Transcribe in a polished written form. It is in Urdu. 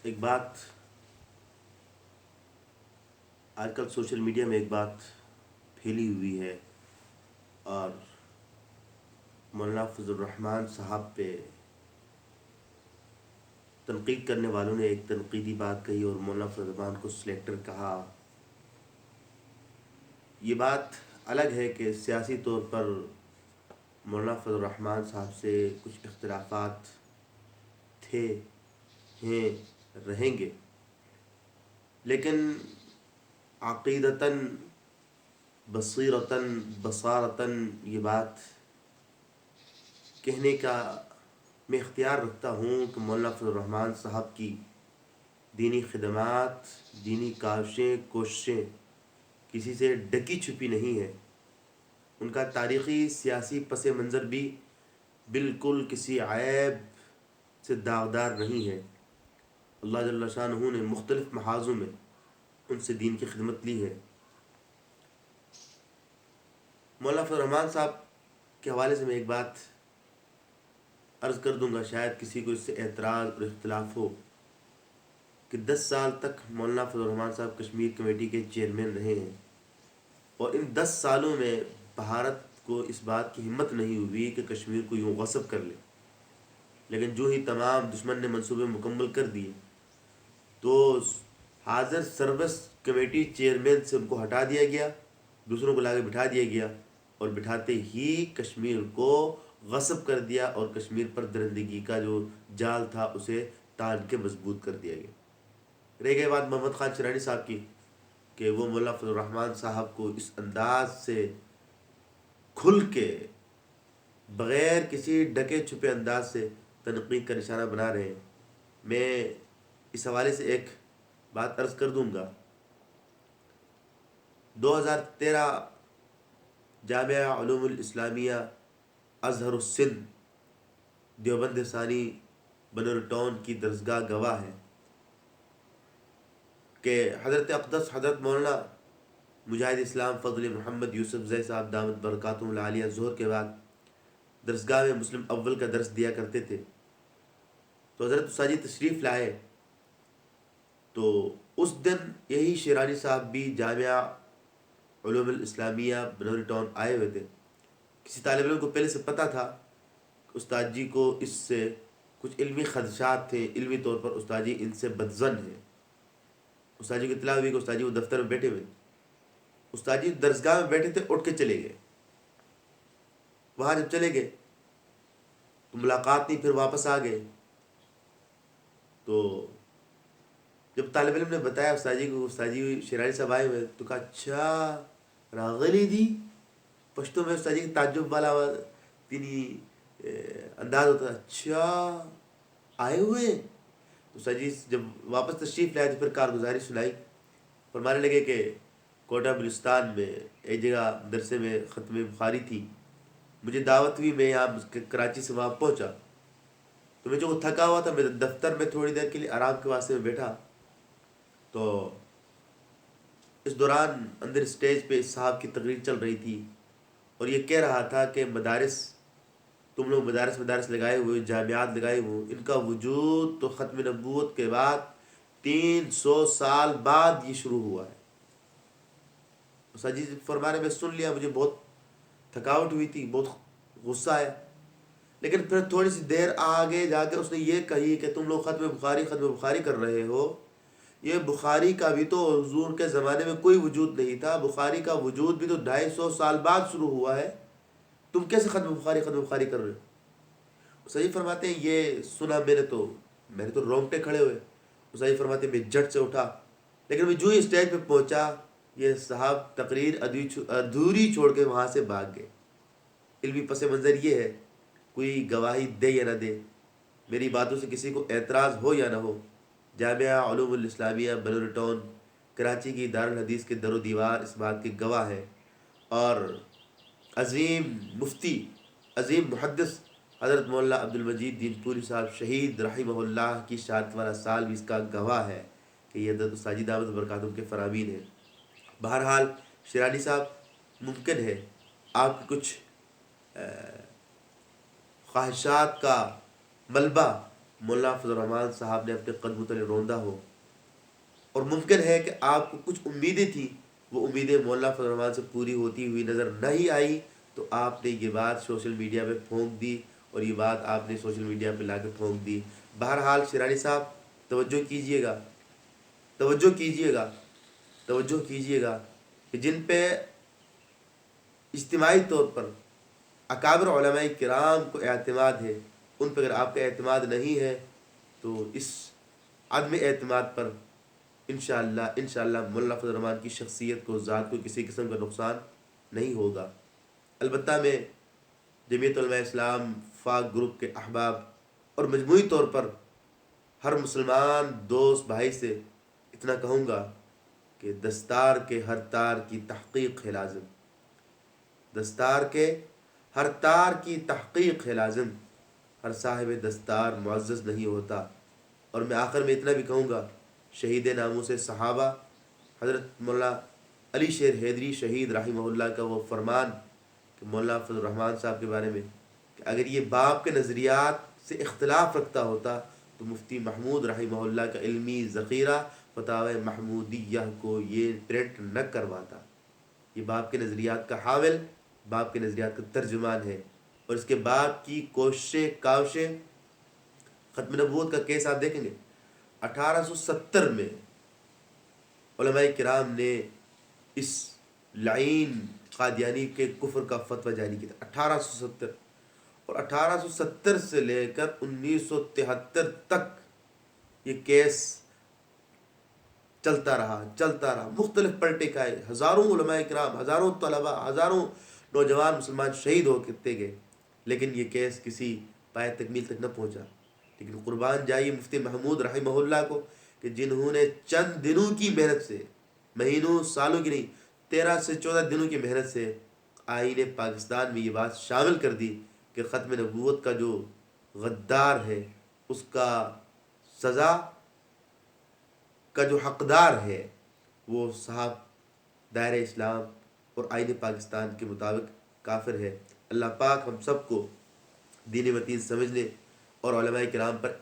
ایک بات آج کل سوشل میڈیا میں ایک بات پھیلی ہوئی ہے، اور مولانا فضل الرحمان صاحب پہ تنقید کرنے والوں نے ایک تنقیدی بات کہی اور مولانا فضل الرحمان کو سلیکٹر کہا۔ یہ بات الگ ہے کہ سیاسی طور پر مولانا فضل الرحمان صاحب سے کچھ اختلافات تھے، ہیں، رہیں گے، لیکن عقیدتاً، بصیرتاً، بصارتاً یہ بات کہنے کا میں اختیار رکھتا ہوں کہ مولانا فضل الرحمان صاحب کی دینی خدمات، دینی کاوشیں، کوششیں کسی سے ڈکی چھپی نہیں ہے۔ ان کا تاریخی سیاسی پس منظر بھی بالکل کسی عیب سے داغدار نہیں ہے۔ اللہ جل شانہ نے مختلف محاذوں میں ان سے دین کی خدمت لی ہے۔ مولانا فضل الرحمان صاحب کے حوالے سے میں ایک بات عرض کر دوں گا، شاید کسی کو اس سے اعتراض اور اختلاف ہو، کہ 10 سال تک مولانا فضل الرحمان صاحب کشمیر کمیٹی کے چیئرمین رہے ہیں، اور ان 10 سالوں میں بھارت کو اس بات کی ہمت نہیں ہوئی کہ کشمیر کو یوں غصب کر لے، لیکن جو ہی تمام دشمن نے منصوبے مکمل کر دیے تو حاضر سروس کمیٹی چیئرمین سے ان کو ہٹا دیا گیا، دوسروں کو لا کے بٹھا دیا گیا، اور بٹھاتے ہی کشمیر کو غصب کر دیا، اور کشمیر پر درندگی کا جو جال تھا اسے تان کے مضبوط کر دیا گیا۔ رہ گئی بات محمد خان شیرانی صاحب کی، کہ وہ مولانا فضل الرحمان صاحب کو اس انداز سے کھل کے بغیر کسی ڈکے چھپے انداز سے تنقید کا نشانہ بنا رہے ہیں۔ میں اس حوالے سے ایک بات عرض کر دوں گا۔ 2013 جامعہ علوم الاسلامیہ ازہر السندھ دیوبند ثانی بنور ٹاؤن کی درسگاہ گواہ ہے کہ حضرت اقدس حضرت مولانا مجاہد اسلام فضل محمد یوسف زئی صاحب دامت برکاتہم العالیہ ظہر کے بعد درسگاہ میں مسلم اول کا درس دیا کرتے تھے۔ تو حضرت استاذی تشریف لائے، تو اس دن یہی شیرانی صاحب بھی جامعہ علوم الاسلامیہ بنور ٹاؤن آئے ہوئے تھے۔ کسی طالب علم کو پہلے سے پتہ تھا کہ استاد جی کو اس سے کچھ علمی خدشات تھے، علمی طور پر استاد جی ان سے بدظن ہیں۔ استاد جی کو اطلاع ہوئی کہ استاد جی وہ دفتر میں بیٹھے ہوئے، استاد جی درسگاہ میں بیٹھے تھے، اٹھ کے چلے گئے۔ وہاں جب چلے گئے تو ملاقات نہیں، پھر واپس آ گئے۔ تو جب طالب علم نے بتایا استاد جی کو استاد جی شیرانی صاحب آئے ہوئے، تو کہا اچھا راغلی دی پشتو میں استاد جی کی تعجب والا تینی انداز ہوتا ہے، اچھا آئے ہوئے۔ تو استاد جی جب واپس تشریف لائے تو پھر کارگزاری سنائی، فرمانے لگے کہ کوٹہ بلوچستان میں ایک جگہ درسے میں ختم بخاری تھی، مجھے دعوت ہوئی، میں یہاں کراچی سے وہاں پہنچا، تو میں جو تھکا ہوا تھا، میں دفتر میں تھوڑی دیر کے لیے آرام کے واسطے میں بیٹھا، تو اس دوران اندر اسٹیج پہ اس صاحب کی تقریر چل رہی تھی، اور یہ کہہ رہا تھا کہ مدارس، تم لوگ مدارس لگائے ہوئے، جامعات لگائے ہوئے، ان کا وجود تو ختم نبوت کے بعد 300 سال بعد یہ شروع ہوا ہے۔ استاد جی فرمانے میں سن لیا، مجھے بہت تھکاوٹ ہوئی تھی، بہت غصہ آیا، لیکن پھر تھوڑی سی دیر آگے جا کے اس نے یہ کہی کہ تم لوگ ختم بخاری کر رہے ہو، یہ بخاری کا بھی تو حضور کے زمانے میں کوئی وجود نہیں تھا، بخاری کا وجود بھی تو 250 سال بعد شروع ہوا ہے، تم کیسے ختم بخاری کر رہے ہو؟ صحیح فرماتے ہیں یہ سنا میرے تو رونگٹے کھڑے ہوئے۔ صحیح فرماتے ہیں میں جھٹ سے اٹھا، لیکن میں جو ہی اسٹیج پہ پہنچا، یہ صاحب تقریر ادھوری چھوڑ کے وہاں سے بھاگ گئے۔ علمی پس منظر یہ ہے، کوئی گواہی دے یا نہ دے، میری باتوں سے کسی کو اعتراض ہو یا نہ ہو، جامعہ علوم الاسلامیہ بنور ٹاؤن کراچی کی دارالحدیث کے در و دیوار اس بات کے گواہ ہے، اور عظیم مفتی، عظیم محدث حضرت مولانا عبدالمجید دین پوری صاحب شہید رحمہ اللہ کی شہادت والا سال بھی اس کا گواہ ہے کہ یہ حضرت استاذی دعوت برکاتہم کے فرامین ہیں۔ بہرحال شیرانی صاحب، ممکن ہے آپ کی کچھ خواہشات کا ملبہ مولانا فضل الرحمان صاحب نے اپنے قدموں تلے روندا ہو، اور ممکن ہے کہ آپ کو کچھ امیدیں تھیں، وہ امیدیں مولانا فضل الرحمان سے پوری ہوتی ہوئی نظر نہیں آئی، تو آپ نے یہ بات سوشل میڈیا پہ پھونک دی، اور یہ بات آپ نے سوشل میڈیا پہ لا کے پھونک دی۔ بہرحال شیرانی صاحب توجہ کیجئے گا، توجہ کیجئے گا، توجہ کیجئے گا کہ جن پہ اجتماعی طور پر اکابر علماء کرام کو اعتماد ہے، ان پہ اگر آپ کا اعتماد نہیں ہے تو اس عدم اعتماد پر انشاءاللہ مولانا فضل الرحمان کی شخصیت کو، ذات کو کسی قسم کا نقصان نہیں ہوگا۔ البتہ میں جمعیت علماء اسلام فاق گروپ کے احباب اور مجموعی طور پر ہر مسلمان دوست بھائی سے اتنا کہوں گا کہ دستار کے ہر تار کی تحقیق ہے لازم، دستار کے ہر تار کی تحقیق ہے لازم، ہر صاحب دستار معزز نہیں ہوتا۔ اور میں آخر میں اتنا بھی کہوں گا، شہید ناموس صحابہ حضرت مولانا علی شیر حیدری شہید رحمہ اللہ کا وہ فرمان کہ مولانا فضل الرحمان صاحب کے بارے میں کہ اگر یہ باپ کے نظریات سے اختلاف رکھتا ہوتا تو مفتی محمود رحمہ اللہ کا علمی ذخیرہ فتاوی محمودیہ کو یہ پرنٹ نہ کرواتا۔ یہ باپ کے نظریات کا حامل، باپ کے نظریات کا ترجمان ہے، اور اس کے باپ کی کوششیں کاوشیں، ختم نبوت کا کیس آپ دیکھیں گے 1870 میں علماء کرام نے اس لعین قادیانی کے کفر کا فتویٰ جاری کیا تھا 1870، اور 1870 سے لے کر 1973 تک یہ کیس چلتا رہا، مختلف پلٹے آئے، ہزاروں علماء کرام، ہزاروں طلباء، ہزاروں نوجوان مسلمان شہید ہوتے گئے، لیکن یہ کیس کسی پائے تکمیل تک نہ پہنچا۔ لیکن قربان جائیے مفتی محمود رحمہ اللہ کو کہ جنہوں نے چند دنوں کی محنت سے، مہینوں سالوں کی نہیں، 13 سے 14 دنوں کی محنت سے آئین پاکستان میں یہ بات شامل کر دی کہ ختم نبوت کا جو غدار ہے اس کا سزا کا جو حقدار ہے وہ صاحب دائرہ اسلام اور آئین پاکستان کے مطابق کافر ہے۔ اللہ پاک ہم سب کو دین متین سمجھنے اور علماء کرام پر